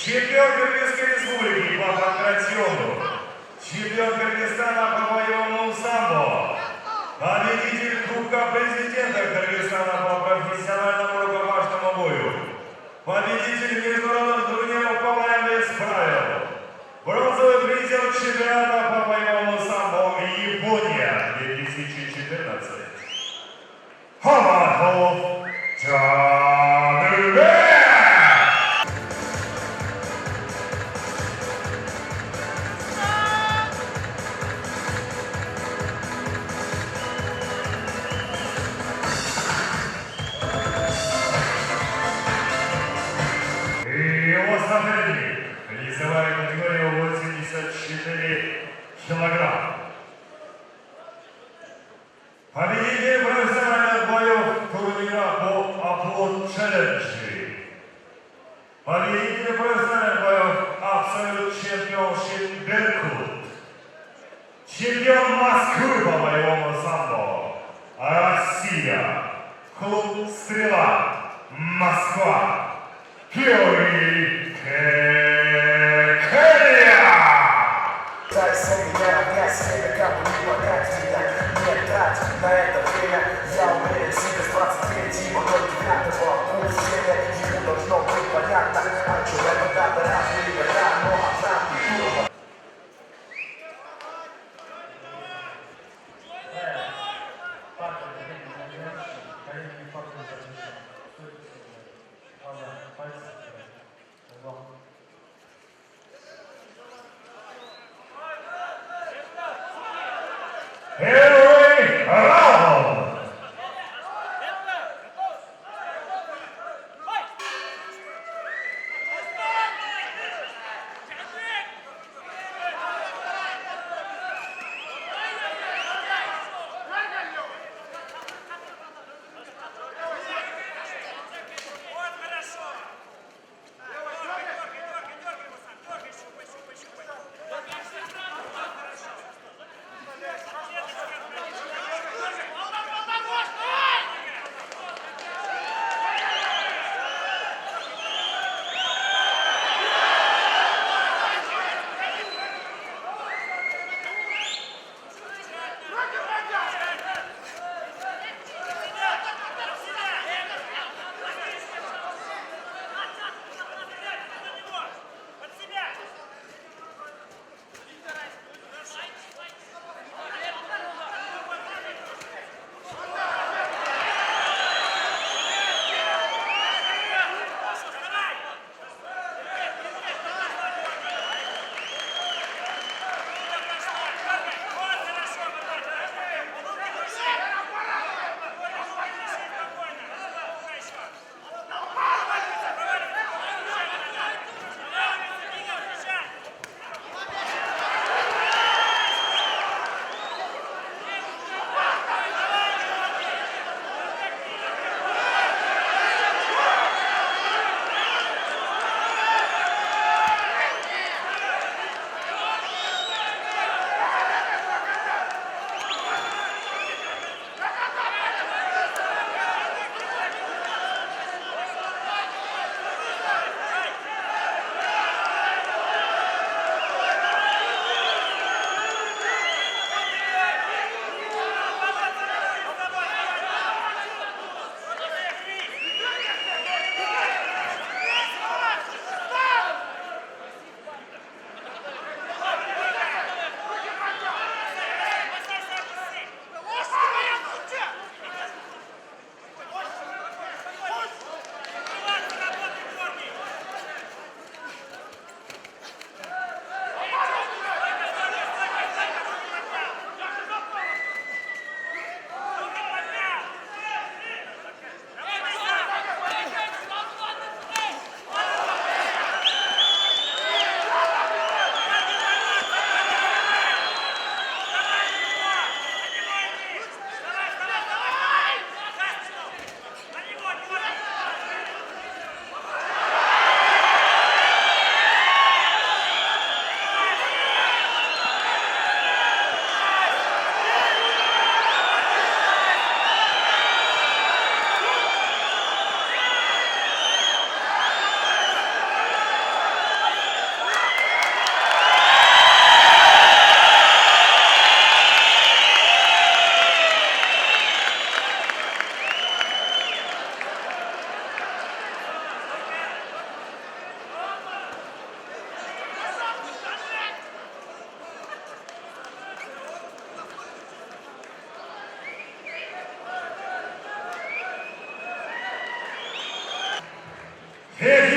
Чемпион Кыргызской республики по панкратиону. Чемпион Кыргызстана по боевому самбо. Победитель Кубка президента Кыргызстана по профессиональному рукопашному бою. Победитель международных турниров по боям без правил. Бронзовый призер чемпионата по боевому самбо Япония 2014. Хамахов Чанубе! Его соперник, весовая категория 84 килограмм. Победитель профессиональных боев турнира по Аплод Челленджи. Победитель профессиональных боев Абсолют Чемпионшип Беркут. Чемпион Москвы по боевому самбо. Россия. Клуб «Стрела». Москва. Георгий Кекелия! Дай себе обнять себя, как бы не понять меня. Не трать на это время. Я уверен, себе с 23-го до 9-го курс время. Ему должно быть понятно, а человек дата разные года, но обратно культура. Первый раунд! Хе-хе!